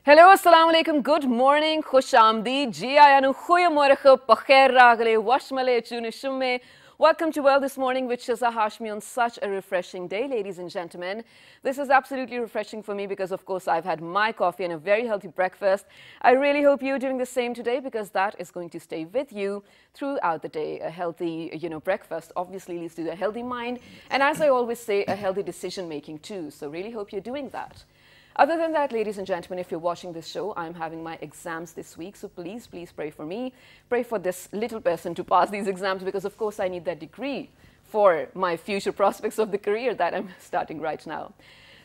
Hello, assalamu alaikum, good morning, khush aamdeed, ji ayanu, goeiemorgen, pakhair ragale, washmale, shumme. Welcome to World This Morning with Shiza Hashmi on such a refreshing day, ladies and gentlemen. This is absolutely refreshing for me because, of course, I've had my coffee and a very healthy breakfast. I really hope you're doing the same today because that is going to stay with you throughout the day. A healthy, breakfast obviously leads to a healthy mind. And as I always say, a healthy decision making too. So really hope you're doing that. Other than that, ladies and gentlemen, if you're watching this show, I'm having my exams this week. So please pray for me. Pray for this little person to pass these exams because, of course, I need that degree for my future prospects of the career that I'm starting right now.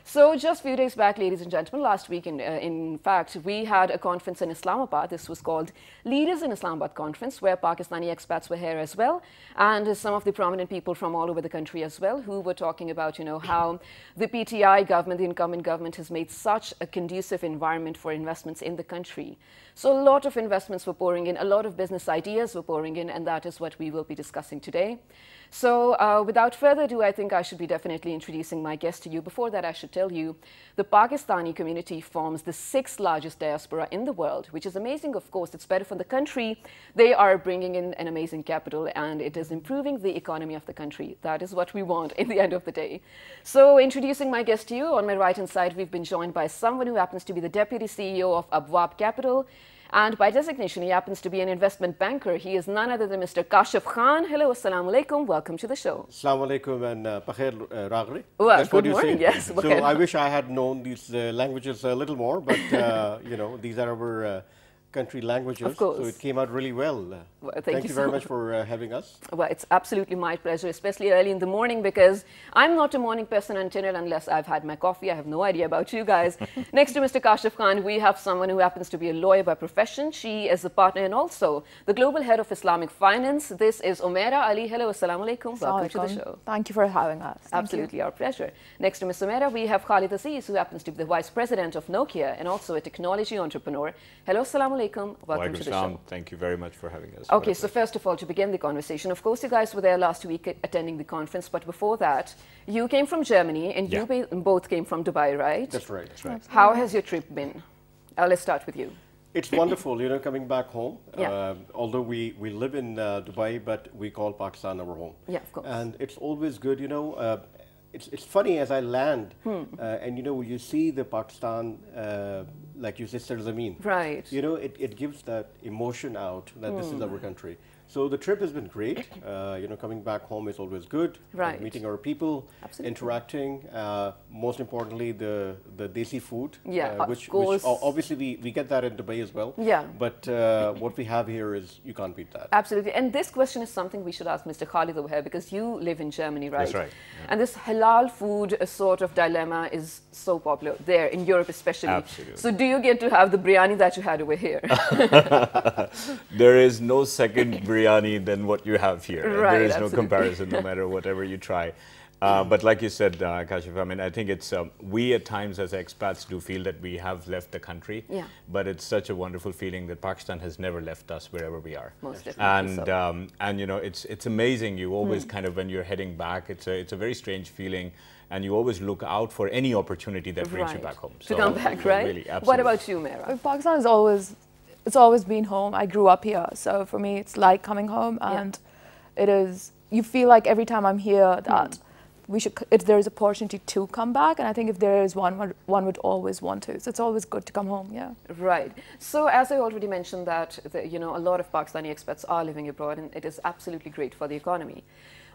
So just a few days back, ladies and gentlemen, last week, in fact, we had a conference in Islamabad. This was called Leaders in Islamabad Conference, where Pakistani expats were here as well, and some of the prominent people from all over the country as well, who were talking about, how the PTI government, the incumbent government, has made such a conducive environment for investments in the country. So a lot of investments were pouring in, a lot of business ideas were pouring in, and that is what we will be discussing today. So without further ado, I think I should be definitely introducing my guest to you. Before that, I should tell you, the Pakistani community forms the 6th largest diaspora in the world, which is amazing, of course. It's better for the country. They are bringing in an amazing capital, and it is improving the economy of the country. That is what we want in the end of the day. So introducing my guest to you, on my right-hand side, we've been joined by someone who happens to be the Deputy CEO of Abwab Capital. And by designation, he happens to be an investment banker. He is none other than Mr. Kashif Khan. Hello, assalamu alaikum. Welcome to the show. Assalamu alaikum and pakhair ragri. Well, good morning, yes. So I wish I had known these languages a little more, but these are our country languages. Of course. So it came out really well. Well, thank you very much for having us. Well, it's absolutely my pleasure, especially early in the morning, because I'm not a morning person unless I've had my coffee. I have no idea about you guys. Next to Mr. Kashif Khan, we have someone who happens to be a lawyer by profession. She is a partner and also the global head of Islamic finance. This is Umaira Ali. Hello, assalamu alaikum. Welcome to the show. Thank you for having us. Absolutely our pleasure. Next to Ms. Umaira, we have Khalid Aziz, who happens to be the vice president of Nokia and also a technology entrepreneur. Hello, assalamu alaikum. Welcome to the show. Thank you very much for having us. Okay, so first of all, to begin the conversation, of course, you guys were there last week attending the conference, but before that, you came from Germany and you both came from Dubai, right? That's right. That's right. How has your trip been? Let's start with you. it's wonderful, coming back home. Yeah. Although we live in Dubai, but we call Pakistan our home. Yeah, of course. And it's always good, it's funny as I land and you see the Pakistan, like you said, Zameen. Right. It gives that emotion out that this is our country. So the trip has been great. Coming back home is always good. Right. Meeting our people, Absolutely. Interacting. Most importantly, the desi food. Yeah, which of course. Obviously we get that in Dubai as well. Yeah. But what we have here is you can't beat that. Absolutely. And this question is something we should ask Mr. Khalid over here because you live in Germany, right? That's right. Yeah. And this halal food sort of dilemma is so popular there in Europe especially. Absolutely. So do you get to have the biryani that you had over here? There is no second biryani than what you have here. Right, there is absolutely. no comparison, no matter whatever you try. But like you said, Kashif, I mean, I think it's, we at times as expats do feel that we have left the country, Yeah. but it's such a wonderful feeling that Pakistan has never left us wherever we are. Most definitely And, so. and it's amazing, you always kind of, when you're heading back, it's a very strange feeling, and you always look out for any opportunity that brings you back home. To come back, right? Really, absolutely. What about you, Mera? Pakistan is it's always been home. I grew up here, so for me it's like coming home, and it is, you feel like every time I'm here that if there is an opportunity to come back, and I think if there is one would always want to. So it's always good to come home, yeah. Right. So as I already mentioned that, a lot of Pakistani expats are living abroad, and it is absolutely great for the economy.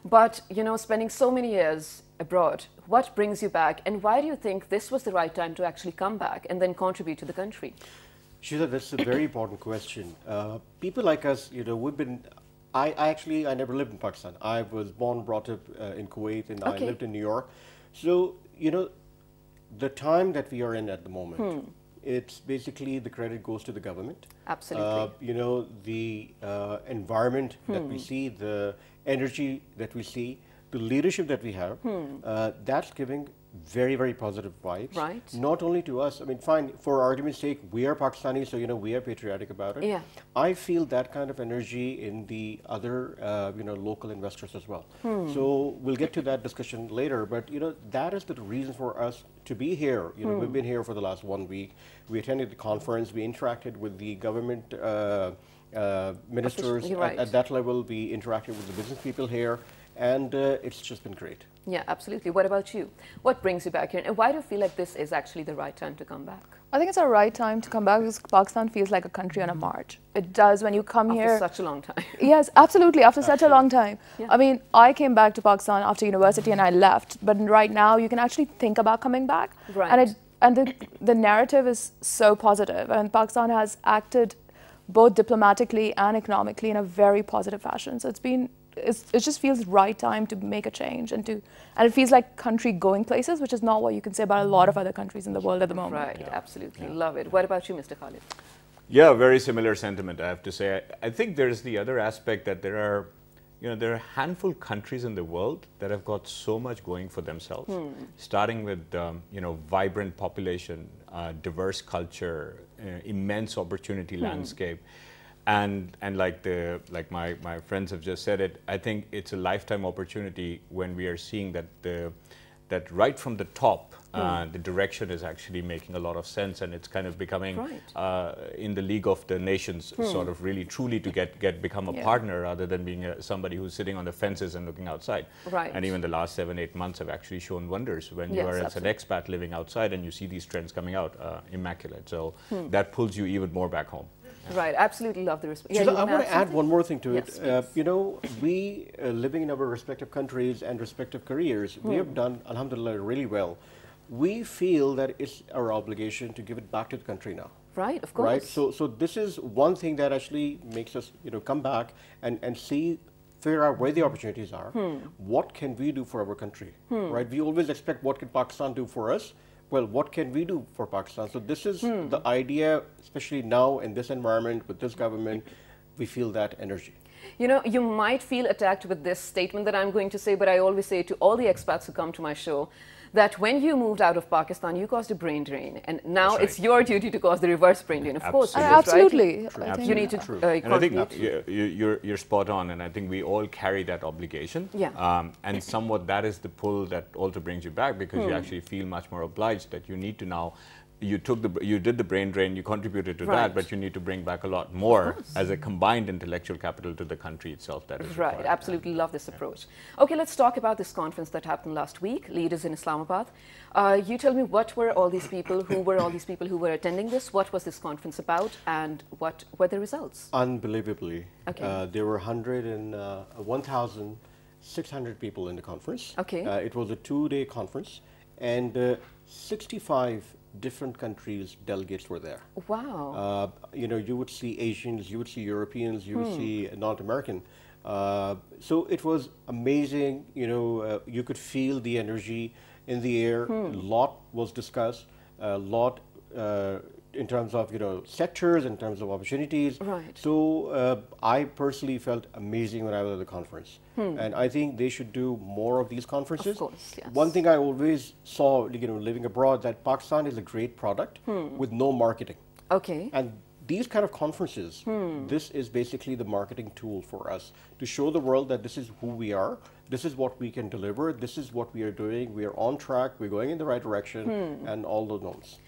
But, spending so many years abroad, what brings you back, and why do you think this was the right time to actually come back and then contribute to the country? Shiza, that's a very important question. People like us, we've been, I never lived in Pakistan. I was born, brought up in Kuwait, and I lived in New York. So, the time that we are in at the moment, it's basically the credit goes to the government. Absolutely. The environment that we see, the energy that we see, the leadership that we have, that's giving very, very positive vibes. Right. Not only to us, I mean, fine, for argument's sake, we are Pakistani, so, we are patriotic about it. Yeah. I feel that kind of energy in the other, local investors as well. So we'll get to that discussion later, but, that is the reason for us to be here. We've been here for the last 1 week. We attended the conference, we interacted with the government ministers right. at that level, we interacted with the business people here, and it's just been great. Yeah, absolutely. What about you? What brings you back here? And why do you feel like this is actually the right time to come back? I think it's the right time to come back because Pakistan feels like a country on a march. It does when you come here. After such a long time. Yes, absolutely. After such a long time. Yeah. I mean, I came back to Pakistan after university and I left. But right now, you can actually think about coming back. Right. And the narrative is so positive. And Pakistan has acted both diplomatically and economically in a very positive fashion. So it just feels right time to make a change and it feels like country going places, which is not what you can say about a lot of other countries in the world at the moment. Right, absolutely. Love it. What about you, Mr. Khalid? Yeah, very similar sentiment, I have to say. I think there's the other aspect that there are a handful of countries in the world that have got so much going for themselves, starting with, vibrant population, diverse culture, immense opportunity landscape. And like my friends have just said it, I think it's a lifetime opportunity when we are seeing that right from the top, the direction is actually making a lot of sense, and it's kind of becoming in the League of the Nations, sort of really truly to become a partner rather than being somebody who's sitting on the fences and looking outside. Right. And even the last 7-8 months have actually shown wonders when you are as an expat living outside and you see these trends coming out, immaculate. So that pulls you even more back home. Right, absolutely love the response. I want to add one more thing to yes, it. We living in our respective countries and respective careers, we have done, alhamdulillah, really well. We feel that it's our obligation to give it back to the country now. Right, of course. Right. So this is one thing that actually makes us, come back and see, figure out where the opportunities are. What can we do for our country? Right. We always expect what can Pakistan do for us. Well, what can we do for Pakistan? So this is the idea, especially now in this environment with this government, we feel that energy. You might feel attacked with this statement that I'm going to say, but I always say to all the expats who come to my show that when you moved out of Pakistan, you caused a brain drain, and now it's your duty to cause the reverse brain drain. Of course, absolutely. Right? Absolutely. You need to and I think you're spot on, and I think we all carry that obligation. Yeah. And somewhat that is the pull that also brings you back, because you actually feel much more obliged that you need to now. You did the brain drain, you contributed to that, but you need to bring back a lot more as a combined intellectual capital to the country itself. That is right. Required. Absolutely love this approach. Okay, let's talk about this conference that happened last week, Leaders in Islamabad. You tell me, what were all these people? Who were all these people who were attending this? What was this conference about, and what were the results? Unbelievably, there were 1,600 people in the conference. Okay. It was a 2-day conference, and 65 different countries' delegates were there. Wow. You would see Asians, you would see Europeans, you would see North American. So it was amazing. You could feel the energy in the air. A lot was discussed. A lot in terms of sectors, in terms of opportunities. Right. So I personally felt amazing when I was at the conference, and I think they should do more of these conferences. Of course, yes. One thing I always saw, living abroad, that Pakistan is a great product with no marketing. Okay. And these kind of conferences, this is basically the marketing tool for us to show the world that this is who we are, this is what we can deliver, this is what we are doing, we are on track, we're going in the right direction, and all the norms.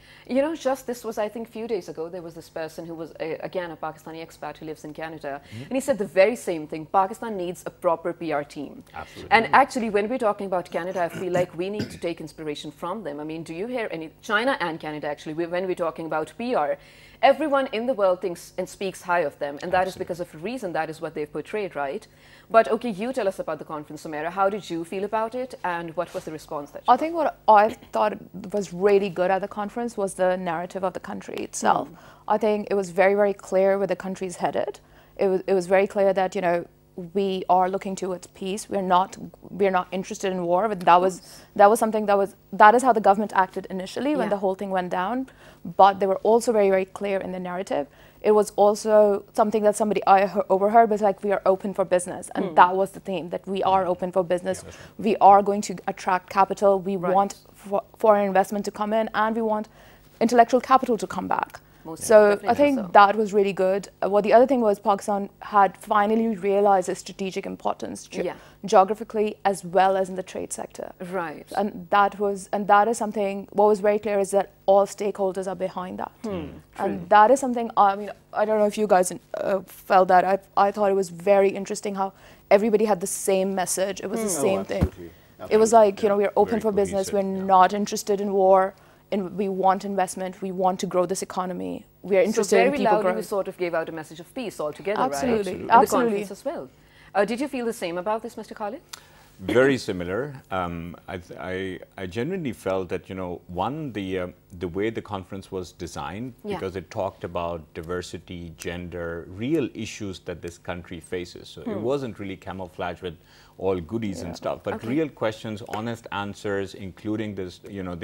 Just this was, I think, a few days ago, there was this person who was, again, a Pakistani expat who lives in Canada, and he said the very same thing: Pakistan needs a proper PR team. Absolutely. And actually, when we're talking about Canada, I feel like we need to take inspiration from them. I mean, do you hear any, China and Canada, actually, when we're talking about PR, everyone in the world thinks and speaks high of them, and that is because of a reason. That is what they've portrayed, right? But okay, you tell us about the conference, Sumaira. How did you feel about it, and what was the response that you I think what I thought was really good at the conference was the narrative of the country itself. I think it was very, very clear where the country is headed. It was very clear that we are looking towards peace. We're not interested in war. But that is how the government acted initially when the whole thing went down. But they were also very, very clear in the narrative. it was also something that I overheard was like, we are open for business. And that was the theme, that we are open for business. Yeah, right. We are going to attract capital. We Right. want foreign investment to come in, and we want intellectual capital to come back. Most So I definitely think so. that was really good. Well, the other thing was Pakistan had finally realized its strategic importance Yeah. geographically as well as in the trade sector. Right. And that is something, what was very clear is that all stakeholders are behind that. And that is something, I mean, I don't know if you guys felt that. I thought it was very interesting how everybody had the same message. It was the same thing. Absolutely. It was like, you know, we're open Very for business. cohesive, We're yeah. not interested in war. And we want investment. We want to grow this economy. We are interested so in very people loudly, we growth. sort of gave out a message of peace altogether, Absolutely. right? In Absolutely. the conference as well. Did you feel the same about this, Mr. Khalid? Very similar. I genuinely felt that, you know, one, the way the conference was designed, Yeah. because it talked about diversity, gender, real issues that this country faces. So it wasn't really camouflaged with all goodies and stuff, but real questions, honest answers, including this, you know,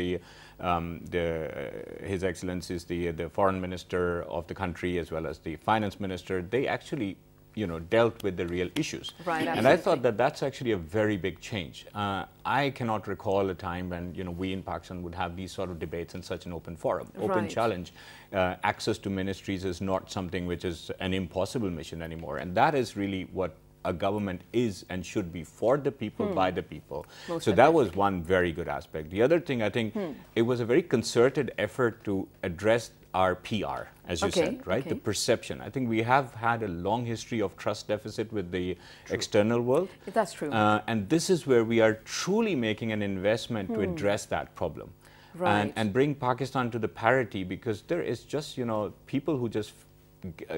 His Excellency is the foreign minister of the country as well as the finance minister. They actually, you know, dealt with the real issues. Right, and I thought absolutely. that that's actually a very big change. I cannot recall a time when, you know, we in Pakistan would have these sort of debates in such an open forum, open Right. challenge. Access to ministries is not something which is an impossible mission anymore. And that is really what a government is and should be, for the people, by the people. Most So that was one very good aspect. The other thing, I think, it was a very concerted effort to address our PR, as you Okay, said, right? okay. The perception. I think we have had a long history of trust deficit with the external world. That's true. And this is where we are truly making an investment to address that problem. Right. And bring Pakistan to the parity, because there is just, you know, people who just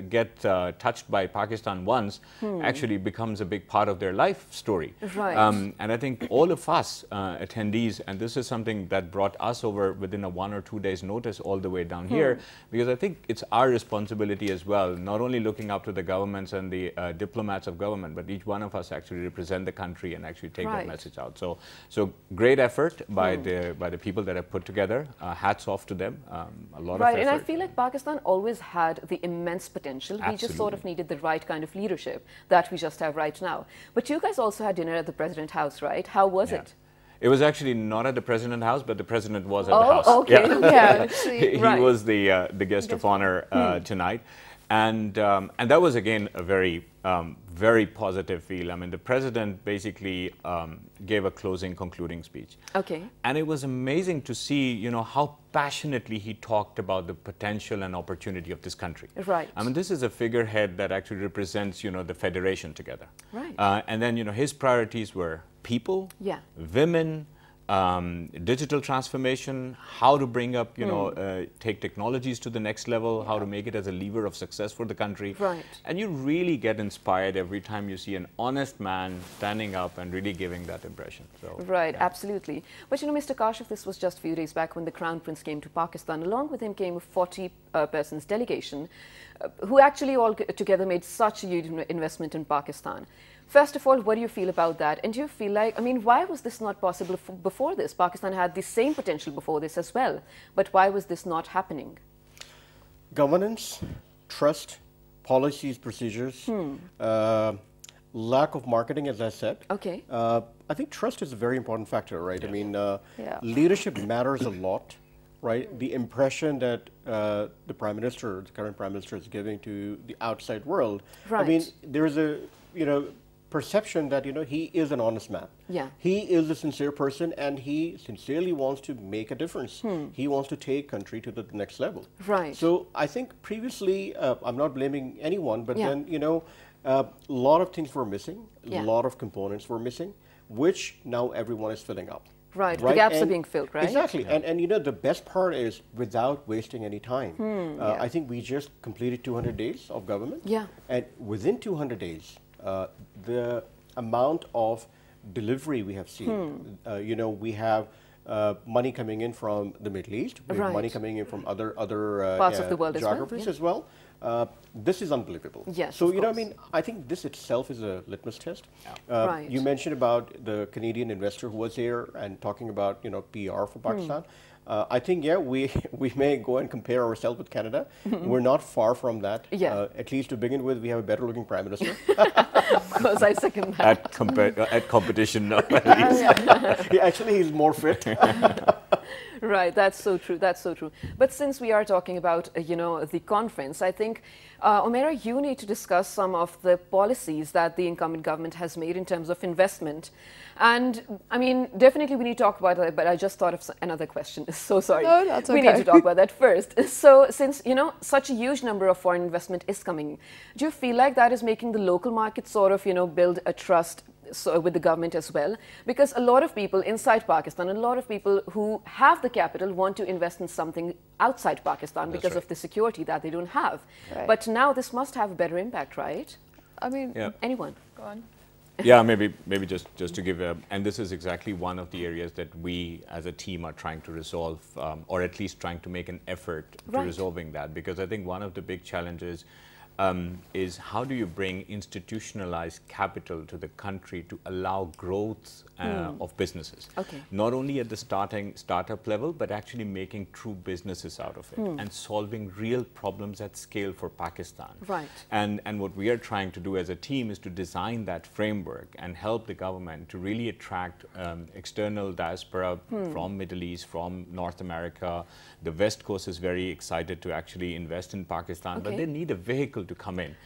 get touched by Pakistan once actually becomes a big part of their life story. Right. And I think all of us attendees, and this is something that brought us over within a 1 or 2 days notice all the way down here, because I think it's our responsibility as well, not only looking up to the governments and the diplomats of government, but each one of us actually represent the country and actually take Right. that message out. So great effort by the people that have put together. Hats off to them. A lot of Right, effort. and I feel like Pakistan always had the immense potential. We just sort of Absolutely. needed the right kind of leadership that we just have right now. But you guys also had dinner at the President House, right? How was Yeah. it? It was actually not at the President House, but the President was at the Oh, House. okay. Yeah. He Right. was the guest of honor tonight. And that was, again, a very positive feel. I mean, the President basically gave a closing, concluding speech. Okay. And it was amazing to see, you know, how passionately he talked about the potential and opportunity of this country. Right. I mean, this is a figurehead that actually represents, you know, the federation together. Right. And then, you know, his priorities were people, Yeah. women, digital transformation, how to bring up, you know, take technologies to the next level, how to make it as a lever of success for the country. Right. And you really get inspired every time you see an honest man standing up and really giving that impression. So, Right, yeah. absolutely. But you know, Mr. Kashif, this was just a few days back when the Crown Prince came to Pakistan. Along with him came a 40 persons delegation who actually all together made such a huge investment in Pakistan. First of all, what do you feel about that? And do you feel like, I mean, why was this not possible before this? Pakistan had the same potential before this as well. But why was this not happening? Governance, trust, policies, procedures, lack of marketing, as I said. Okay. I think trust is a very important factor, right? I mean, Yeah. leadership matters a lot, right? The impression that the Prime Minister, the current Prime Minister, is giving to the outside world. I mean, Right. there is a, you know, perception that, you know, he is an honest man. Yeah. He is a sincere person, and he sincerely wants to make a difference. He wants to take country to the next level. Right. So I think previously, I'm not blaming anyone, but Yeah. then, you know, a lot of things were missing, Yeah. a lot of components were missing, which now everyone is filling up. Right, the gaps are And being filled, right? Exactly, and you know, the best part is without wasting any time. I think we just completed 200 days of government. Yeah. And within 200 days, the amount of delivery we have seen, you know, we have money coming in from the Middle East, we have money Right. coming in from other Parts of the world as well, geographies yeah. as well. This is unbelievable. Yes, So, of you know, I course. mean, I think this itself is a litmus test. Right. You mentioned about the Canadian investor who was here and talking about, you know, PR for Pakistan. I think, yeah, we may go and compare ourselves with Canada. We're not far from that. Yeah. At least to begin with, we have a better looking Prime Minister. Of course, I second that. At competition, no, at least. Yeah, actually, he's more fit. Right, that's so true. That's so true. But since we are talking about, the conference, I think, Omera, you need to discuss some of the policies that the incumbent government has made in terms of investment. And I mean, definitely we need to talk about that, but I just thought of another question. So sorry. No, that's okay. We need to talk about that first. So since, such a huge number of foreign investment is coming, do you feel like that is making the local market sort of, build a trust with the government as well? Because a lot of people inside Pakistan, a lot of people who have the capital want to invest in something outside Pakistan because of the security that they don't have. Right. But now this must have a better impact, right? I mean, Anyone? go on. Yeah, maybe just to give and this is exactly one of the areas that we as a team are trying to resolve, or at least trying to make an effort to resolving that, because I think one of the big challenges is how do you bring institutionalized capital to the country to allow growth of businesses? Okay. Not only at the startup level, but actually making true businesses out of it and solving real problems at scale for Pakistan. Right. And what we are trying to do as a team is to design that framework and help the government to really attract external diaspora from Middle East, from North America. The West Coast is very excited to actually invest in Pakistan, but they need a vehicle to come in.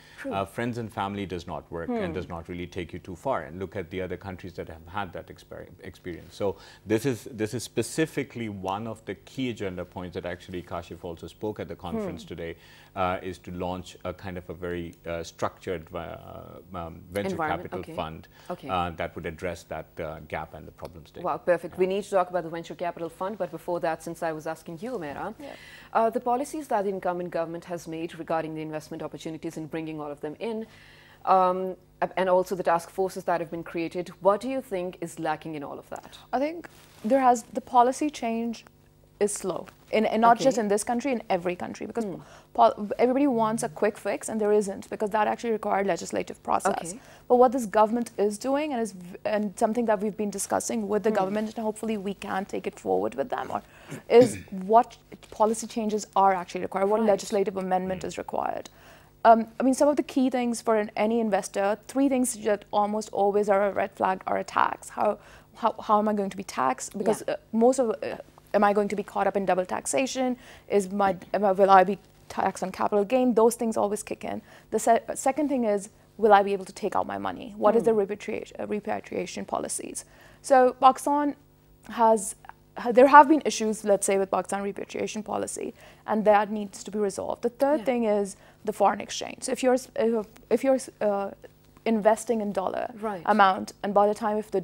Friends and family does not work and does not really take you too far. And look at the other countries that have had that experience. So this is specifically one of the key agenda points that actually Kashif also spoke at the conference today, is to launch a kind of a very structured venture capital fund that would address that gap and the problems there. Wow, perfect. We need to talk about the venture capital fund, but before that, since I was asking you, Omera, the policies that the incumbent government has made regarding the investment opportunities and bringing all of them in, and also the task forces that have been created, what do you think is lacking in all of that? I think the policy change is slow, and not just in this country, in every country, because everybody wants a quick fix, and there isn't, because that actually required legislative process. But what this government is doing, and something that we've been discussing with the government, and hopefully we can take it forward with them, is what policy changes are actually required, what legislative amendment is required. I mean, some of the key things for any investor, 3 things that almost always are a red flag are a tax. How am I going to be taxed? Because am I going to be caught up in double taxation? Will I be taxed on capital gain? Those things always kick in. The second thing is, will I be able to take out my money? What is the repatriation policies? So Pakistan there have been issues, let's say, with Pakistan repatriation policy, and that needs to be resolved. The third thing is the foreign exchange. So if you're investing in dollar amount, and by the time if the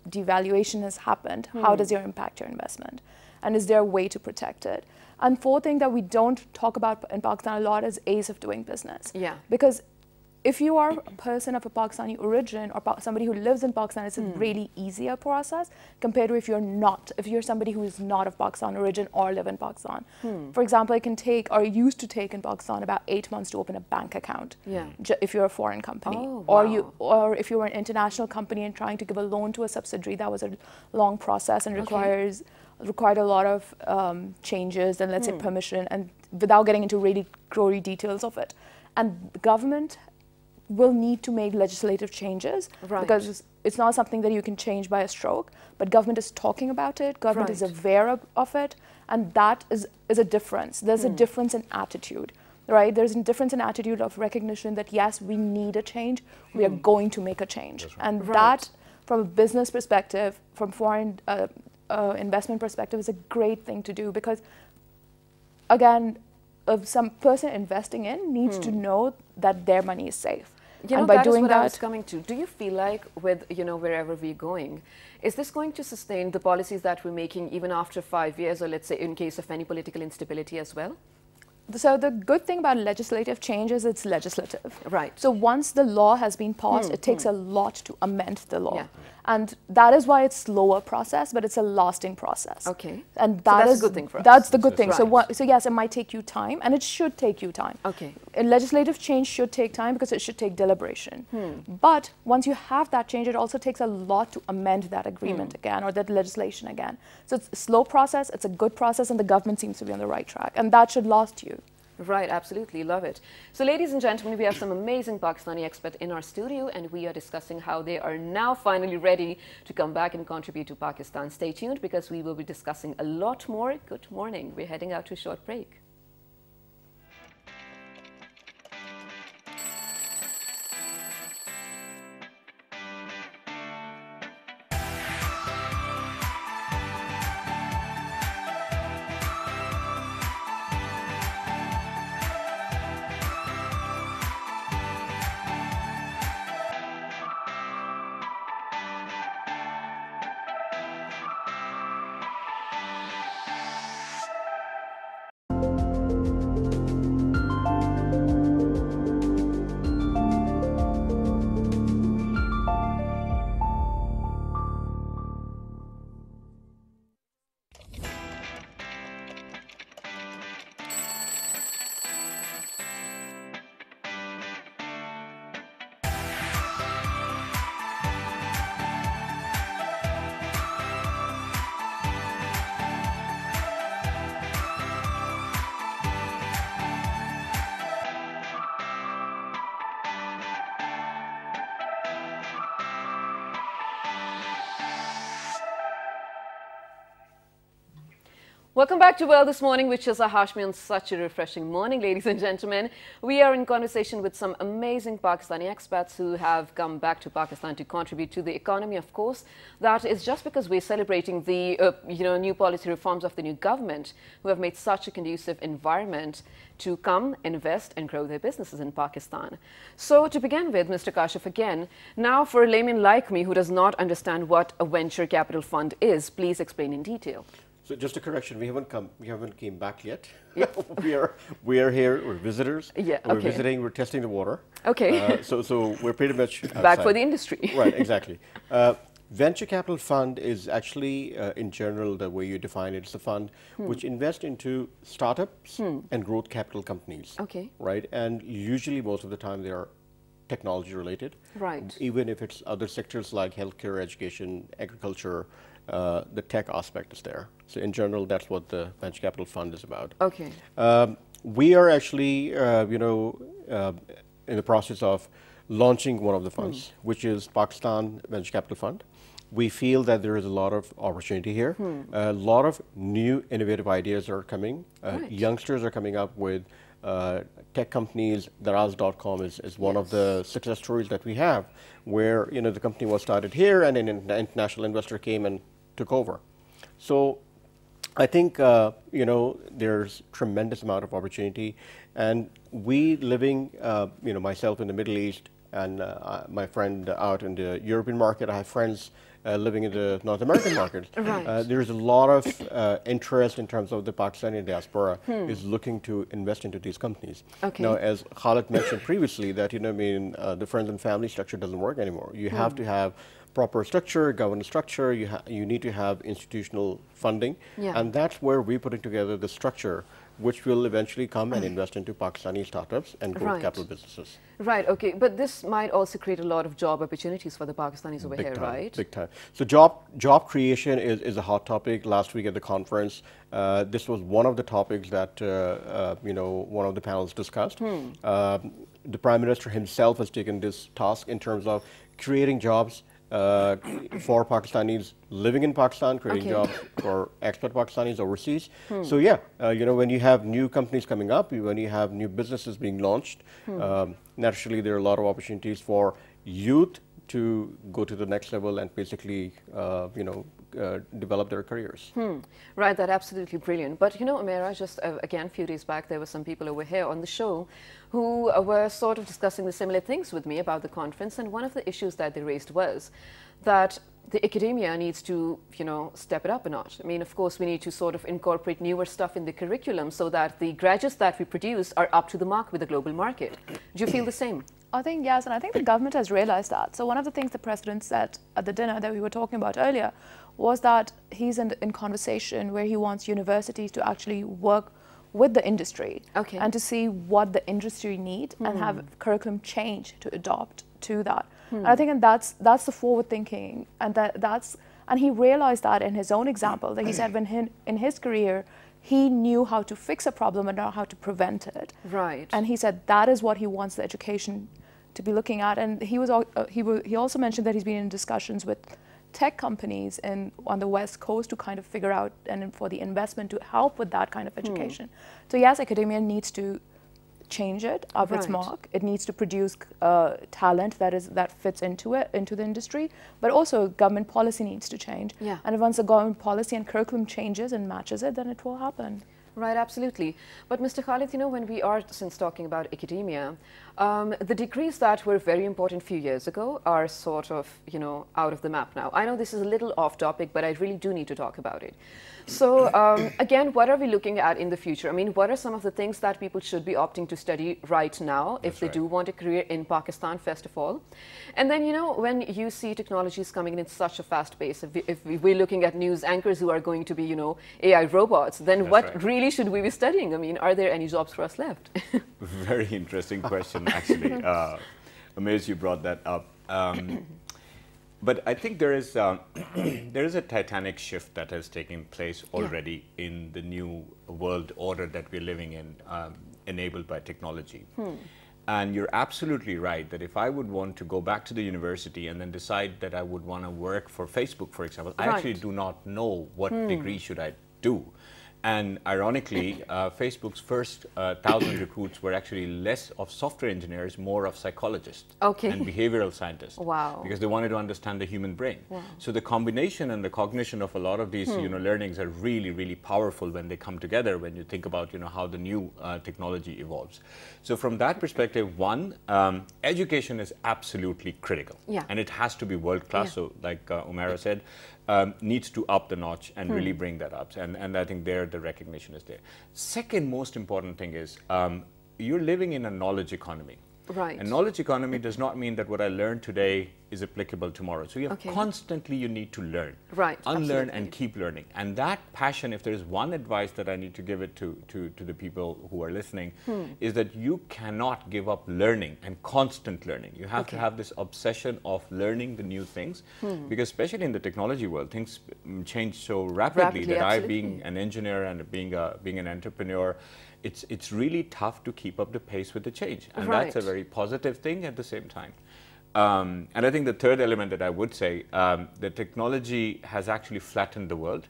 devaluation has happened, how does your impact your investment? And is there a way to protect it? And fourth thing that we don't talk about in Pakistan a lot is ease of doing business. Because if you are a person of a Pakistani origin or somebody who lives in Pakistan, it's a really easier process compared to if you're somebody who is not of Pakistan origin or live in Pakistan. For example, it can take, or used to take in Pakistan, about 8 months to open a bank account if you're a foreign company. Or if you were an international company and trying to give a loan to a subsidiary, that was a long process and required a lot of changes and, let's say, permission, and without getting into really gory details of it. And the government will need to make legislative changes because it's not something that you can change by a stroke, but government is talking about it, government is aware of it, and that is a difference. There's a difference in attitude, right? There's a difference in attitude of recognition that, yes, we need a change, we are going to make a change. And that, from a business perspective, from foreign investment perspective, is a great thing to do, because, again, some person investing in needs to know that their money is safe. And by doing that, I was coming to. Do you feel like with, wherever we're going, is this going to sustain the policies that we're making even after 5 years, or let's say in case of any political instability as well? So the good thing about legislative change is it's legislative. Right. So once the law has been passed, it takes a lot to amend the law. And that is why it's slower process, but it's a lasting process. Okay. And that's a good thing for us. That's the good thing. Right. So yes, it might take you time, and it should take you time. Okay. A legislative change should take time because it should take deliberation. But once you have that change, it also takes a lot to amend that agreement again, or that legislation again. So it's a slow process, it's a good process, and the government seems to be on the right track. And that should last you. Right, absolutely, love it. So ladies and gentlemen, we have some amazing Pakistani experts in our studio, and we are discussing how they are now finally ready to come back and contribute to Pakistan. Stay tuned because we will be discussing a lot more. Good morning. We're heading out to a short break. Welcome back to Well This Morning, which is a Hashmi on such a refreshing morning, ladies and gentlemen. We are in conversation with some amazing Pakistani expats who have come back to Pakistan to contribute to the economy. Of course, that is just because we're celebrating the new policy reforms of the new government, who have made such a conducive environment to come, invest and grow their businesses in Pakistan. So to begin with, Mr. Kashif, again, now for a layman like me who does not understand what a venture capital fund is, please explain in detail. So just a correction, we haven't came back yet. Yep. we are here, we're visitors. Yeah, okay. We're visiting, we're testing the water. Okay. So we're pretty much outside. Back for the industry. Right, exactly. Venture capital fund is actually, in general, the way you define it, it's a fund which invests into startups and growth capital companies. Okay. Right, and usually most of the time they are technology related. Right. Even if it's other sectors like healthcare, education, agriculture, the tech aspect is there. So in general, that's what the venture capital fund is about. Okay. We are actually, in the process of launching one of the funds, which is Pakistan Venture Capital Fund. We feel that there is a lot of opportunity here. A lot of new innovative ideas are coming. Right. Youngsters are coming up with tech companies. Daraz.com is one of the success stories that we have, where the company was started here and an international investor came and took over. So I think there's tremendous amount of opportunity, and we living myself in the Middle East and my friend out in the European market. I have friends living in the North American market. Right. There's a lot of interest in terms of the Pakistani diaspora is looking to invest into these companies. Okay. Now, as Khalid mentioned previously, that the friends and family structure doesn't work anymore. You have to have proper structure, governance structure. You need to have institutional funding, and that's where we're putting together the structure, which will eventually come and invest into Pakistani startups and growth capital businesses. Right, okay, but this might also create a lot of job opportunities for the Pakistanis over here, right? Big time. So job creation is a hot topic. Last week at the conference, this was one of the topics that one of the panels discussed. The Prime Minister himself has taken this task in terms of creating jobs for Pakistanis living in Pakistan, creating jobs for expat Pakistanis overseas. So yeah, when you have new companies coming up, when you have new businesses being launched, naturally there are a lot of opportunities for youth to go to the next level and basically, develop their careers. Right, that's absolutely brilliant. But Amira, just again, a few days back, there were some people over here on the show who were sort of discussing the similar things with me about the conference. And one of the issues that they raised was that the academia needs to, step it up a notch. I mean, of course, we need to sort of incorporate newer stuff in the curriculum so that the graduates that we produce are up to the mark with the global market. Do you feel the same? I think yes, and I think the government has realized that. So one of the things the president said at the dinner that we were talking about earlier was that he's in conversation where he wants universities to actually work with the industry and to see what the industry need and have curriculum change to adopt to that. And I think that's the forward thinking, and and he realized that in his own example, that he said when in his career he knew how to fix a problem and not how to prevent it. Right. And he said that is what he wants the education to be looking at. And he also mentioned that he's been in discussions with tech companies on the West Coast to kind of figure out and for the investment to help with that kind of education. So yes, academia needs to change it of its mark. It needs to produce talent that fits into the industry, but also government policy needs to change. Yeah. And once the government policy and curriculum changes and matches it, then it will happen. Right, absolutely. But Mr. Khalid, you know, when we are since talking about academia, the degrees that were very important a few years ago are sort of, you know, out of the map now. I know this is a little off topic, but I really do need to talk about it. So again, what are we looking at in the future? I mean, what are some of the things that people should be opting to study right now if they do want a career in Pakistan, first of all? And then, you know, when you see technologies coming in such a fast pace, if we're looking at news anchors who are going to be, you know, AI robots, then what really should we be studying? I mean, are there any jobs for us left? Very interesting question, actually. Amazed you brought that up. But I think there is a titanic shift that has taken place already in the new world order that we're living in, enabled by technology. And you're absolutely right that if I would want to go back to the university and then decide that I would want to work for Facebook, for example, I actually do not know what degree should I do. And ironically, Facebook's first 1,000 recruits were actually less of software engineers, more of psychologists and behavioral scientists. Wow. Because they wanted to understand the human brain. Wow. So the combination and the cognition of a lot of these you know, learnings are really, really powerful when they come together, when you think about, you know, how the new technology evolves. So from that perspective, one, education is absolutely critical. And it has to be world-class. So like Umaira said, needs to up the notch and really bring that up. And I think there the recognition is there. Second most important thing is you're living in a knowledge economy. Right. A knowledge economy does not mean that what I learned today is applicable tomorrow. So you have constantly you need to learn. Right. Unlearn and keep learning. And that passion, if there is one advice that I need to give it to the people who are listening, is that you cannot give up learning and constant learning. You have to have this obsession of learning the new things, because especially in the technology world, things change so rapidly that I, being an engineer and being an entrepreneur, it's really tough to keep up the pace with the change. And that's a very positive thing at the same time. And I think the third element that I would say, the technology has actually flattened the world.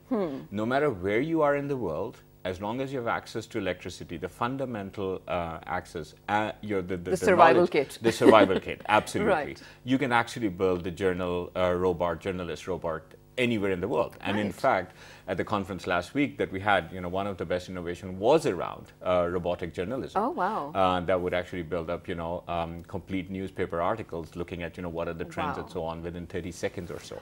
No matter where you are in the world, as long as you have access to electricity, the fundamental access, the survival kit. The survival kit, absolutely. You can actually build the journalist robot anywhere in the world. And in fact, at the conference last week that we had, you know, one of the best innovation was around robotic journalism. Oh, wow. That would actually build up, you know, complete newspaper articles looking at, you know, what are the trends and so on within 30 seconds or so.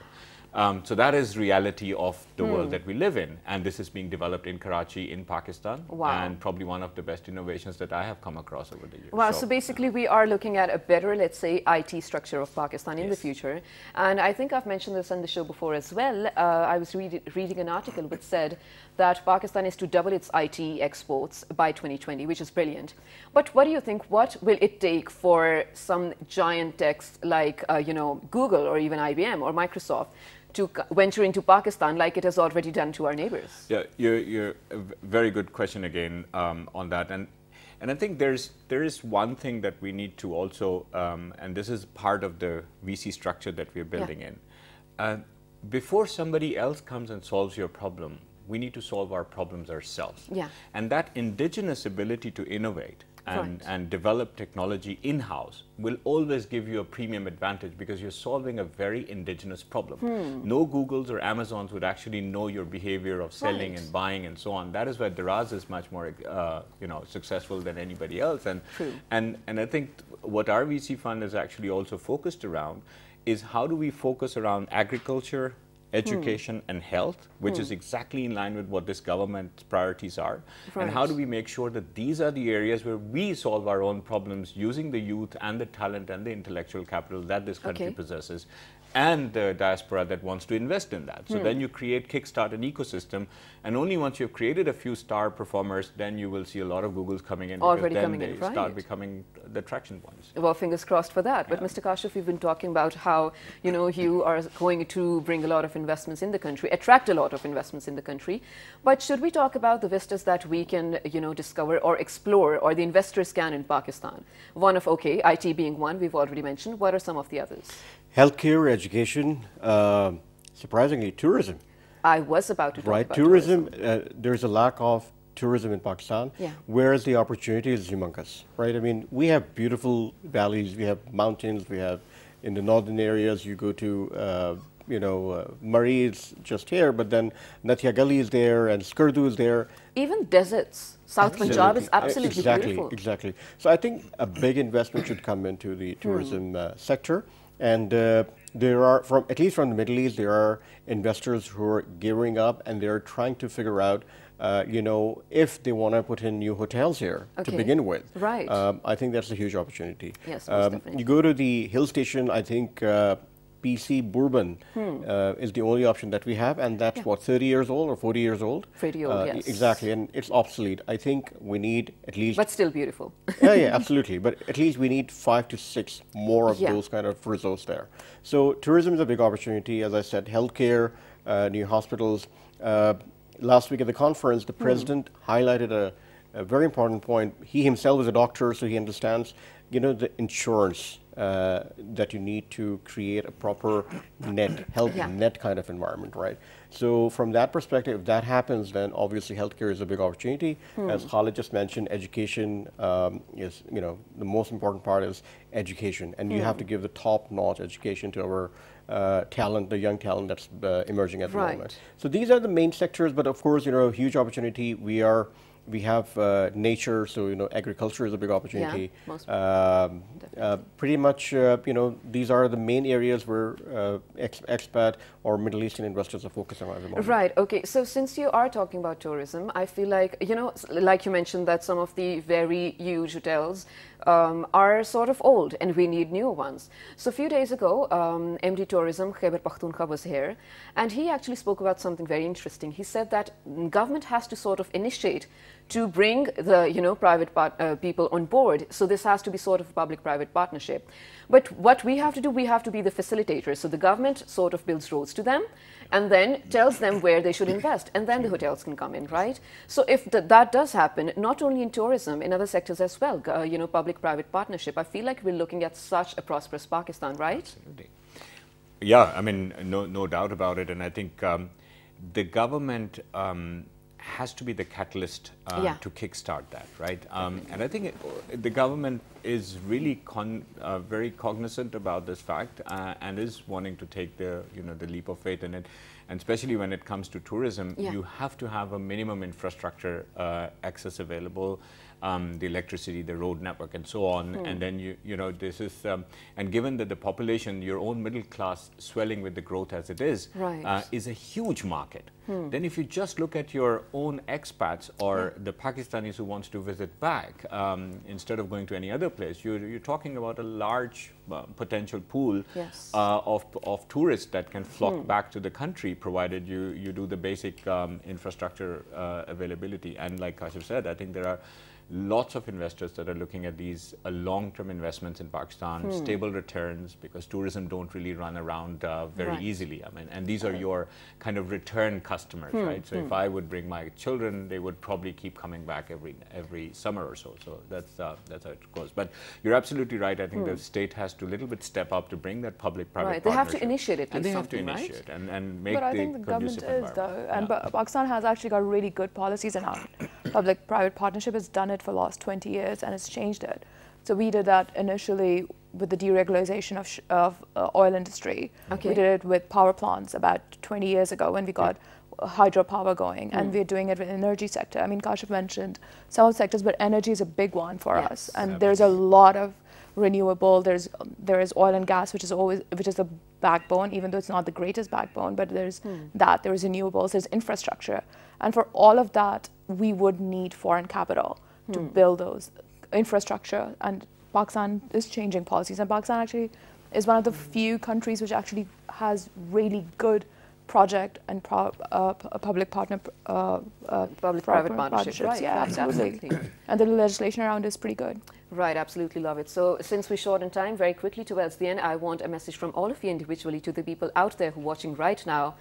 So that is reality of the world that we live in. And this is being developed in Karachi, in Pakistan. And probably one of the best innovations that I have come across over the years. Wow, so basically we are looking at a better, let's say, IT structure of Pakistan in the future. And I think I've mentioned this on the show before as well. I was reading an article which said that Pakistan is to double its IT exports by 2020, which is brilliant. But what do you think, what will it take for some giant techs like, you know, Google or even IBM or Microsoft to venture into Pakistan like it has already done to our neighbors? Yeah, you're a very good question again on that. And I think there is one thing that we need to also, and this is part of the VC structure that we're building in. Before somebody else comes and solves your problem, we need to solve our problems ourselves. And that indigenous ability to innovate and develop technology in-house will always give you a premium advantage because you're solving a very indigenous problem. No Googles or Amazons would actually know your behavior of selling and buying and so on. That is why Daraz is much more you know, successful than anybody else. And I think what our VC fund is actually also focused around is how do we focus around agriculture, education, and health, which is exactly in line with what this government's priorities are. And how do we make sure that these are the areas where we solve our own problems using the youth and the talent and the intellectual capital that this country possesses, and the diaspora that wants to invest in that. So then you create, kickstart an ecosystem, and only once you've created a few star performers, then you will see a lot of Googles coming in, because then they start becoming the traction points. Well, fingers crossed for that. But Mr. Kashif, we've been talking about how, you know, you are going to bring a lot of investments in the country, attract a lot of investments in the country. But should we talk about the vistas that we can, you know, discover or explore, or the investors can in Pakistan? One of, okay, IT being one, we've already mentioned. What are some of the others? Healthcare, education, surprisingly, tourism. I was about to talk about tourism. There's a lack of tourism in Pakistan, Yeah. whereas the opportunity is humongous, right? I mean, we have beautiful valleys, we have mountains, we have in the northern areas, you go to, Murray is just here, but then Natia Gully is there and Skardu is there. Even deserts. South Punjab is absolutely beautiful. Exactly. So I think a big investment should come into the tourism sector. And there are, at least from the Middle East, there are investors who are gearing up and they're trying to figure out, if they want to put in new hotels here to begin with. Right. I think that's a huge opportunity. Yes, most definitely. You go to the hill station, I think PC Bourbon is the only option that we have, and that's what, 30 years old or 40 years old? Pretty old, yes. Exactly, and it's obsolete. I think we need at least... But still beautiful. yeah, absolutely. But at least we need 5 to 6 more of those kind of resorts there. So tourism is a big opportunity. As I said, healthcare, new hospitals. Last week at the conference, the president highlighted a very important point. He himself is a doctor, so he understands, the insurance that you need to create a proper health net kind of environment, right? So from that perspective, if that happens, then obviously healthcare is a big opportunity. As Khalid just mentioned, education is, the most important part is education, and you have to give the top-notch education to our talent, the young talent that's emerging at the moment. So these are the main sectors, but of course, a huge opportunity. We have nature, so agriculture is a big opportunity. Yeah, pretty much, these are the main areas where expat or Middle Eastern investors are focusing on at the moment. Right. Okay. So since you are talking about tourism, I feel like like you mentioned that some of the very huge hotels are sort of old, and we need newer ones. So a few days ago, MD Tourism Khyber Pakhtunkhwa was here, and he actually spoke about something very interesting. He said that government has to sort of initiate to bring the private people on board. So this has to be sort of a public-private partnership. But what we have to do, we have to be the facilitators. So the government sort of builds roads to them and then tells them where they should invest, and then the hotels can come in, right? So if that does happen, not only in tourism, in other sectors as well, public-private partnership, I feel like we're looking at such a prosperous Pakistan, right? Absolutely. Yeah, I mean, no doubt about it. And I think the government has to be the catalyst to kickstart that, right? And I think the government is really very cognizant about this fact and is wanting to take the leap of faith in it. And especially when it comes to tourism, you have to have a minimum infrastructure access available, the electricity, the road network, and so on. And then this is, and given that the population, your own middle class swelling with the growth as it is a huge market. Then if you just look at your own expats or the Pakistanis who wants to visit back, instead of going to any other place, you're talking about a large potential pool of tourists that can flock back to the country, provided you do the basic infrastructure availability. And like Kashif said, I think there are lots of investors that are looking at these long-term investments in Pakistan, stable returns, because tourism don't really run around very easily. I mean, and these are your kind of return customers, right? So if I would bring my children, they would probably keep coming back every summer or so. So that's how it goes. But you're absolutely right. I think the state has to a little bit step up to bring that public-private partnership. They have to initiate it. And they have to initiate and make but I the think the government is, though. And Pakistan has actually got really good policies around public-private partnership. Has done it for the last 20 years and it's changed it. So we did that initially with the deregulation of oil industry. We did it with power plants about 20 years ago when we got hydropower going, and we're doing it with the energy sector. I mean, Kashif mentioned some of the sectors, but energy is a big one for us, and there's a lot of renewable. There is oil and gas, which is the backbone, even though it's not the greatest backbone. But there's that. There's renewables. There's infrastructure, and for all of that, we would need foreign capital to build those infrastructure. And Pakistan is changing policies, and Pakistan actually is one of the few countries which actually has really good project and public-private partnerships. Right, Yeah, right, absolutely. And the legislation around is pretty good. Right, absolutely love it. So since we're short on time, very quickly towards the end, I want a message from all of you individually to the people out there who are watching right now.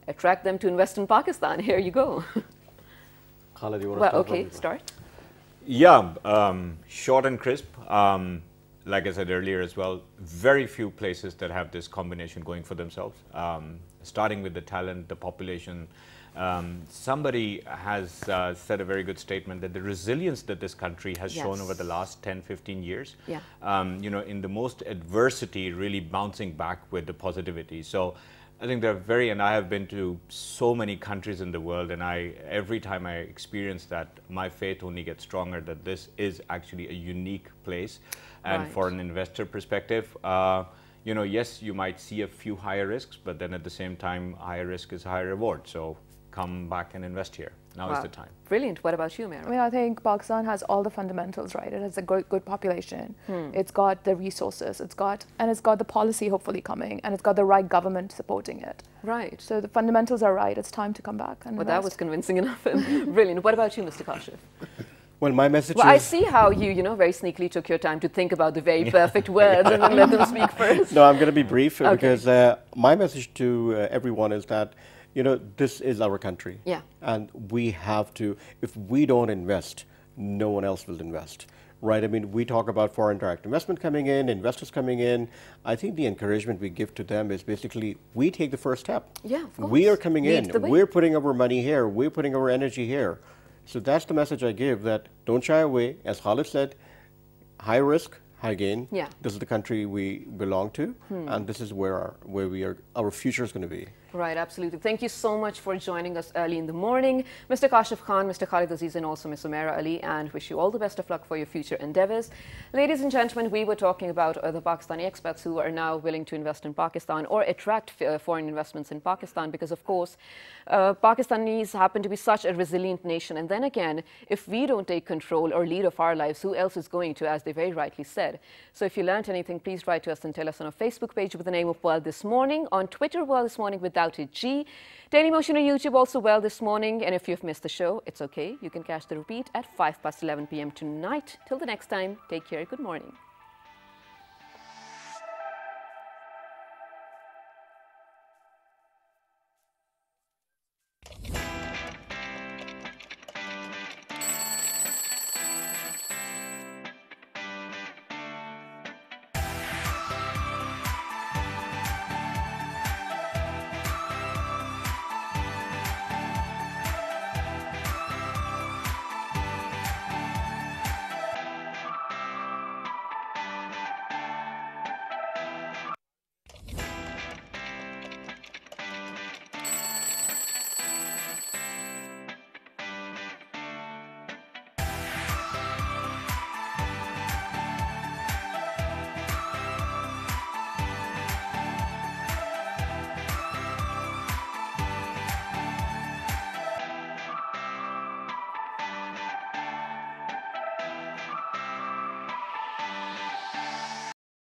Attract them to invest in Pakistan. Here you go. Khalid, you want to Well, start? okay, start. Yeah, short and crisp. Like I said earlier as well, very few places that have this combination going for themselves. Starting with the talent, the population. Somebody has said a very good statement that the resilience that this country has shown over the last 10, 15 years, you know, in the most adversity, really bouncing back with the positivity. So I think they're very, and I have been to so many countries in the world, and every time I experience that, my faith only gets stronger that this is actually a unique place. And for an investor perspective, you know, yes, you might see a few higher risks, but then at the same time, higher risk is higher reward. So come back and invest here. Now is the time. Brilliant. What about you, Mary? I mean, I think Pakistan has all the fundamentals, right? It has a good population. It's got the resources. It's got the policy hopefully coming, and it's got the right government supporting it. Right. So the fundamentals are right. It's time to come back and Well, that was convincing enough. Brilliant. What about you, Mr. Kashif? Well, my message Well, is... I see how you know, very sneakily took your time to think about the very perfect words and then let them speak first. No, I'm going to be brief because my message to everyone is that, you know, this is our country. Yeah. And we have to, if we don't invest, no one else will invest. Right? I mean, we talk about foreign direct investment coming in, investors coming in. I think the encouragement we give to them is basically, we take the first step. Yeah, of course. We are coming Lead the in. way. We're putting our money here. We're putting our energy here. So that's the message I give, that don't shy away. As Khalid said, high risk, high gain. Yeah. This is the country we belong to, and this is where our future is going to be. Right, absolutely. Thank you so much for joining us early in the morning. Mr. Kashif Khan, Mr. Khalid Aziz, and also Ms. Umaira Ali, and wish you all the best of luck for your future endeavors. Ladies and gentlemen, we were talking about the Pakistani expats who are now willing to invest in Pakistan or attract foreign investments in Pakistan because, of course, Pakistanis happen to be such a resilient nation. And then again, if we don't take control or lead of our lives, who else is going to, as they very rightly said. So if you learned anything, please write to us and tell us on our Facebook page with the name of World This Morning, on Twitter, World This Morning without G. Daily Motion on YouTube also well this morning. And if you've missed the show, it's okay. You can catch the repeat at 11 p.m. tonight. Till the next time, take care. Good morning.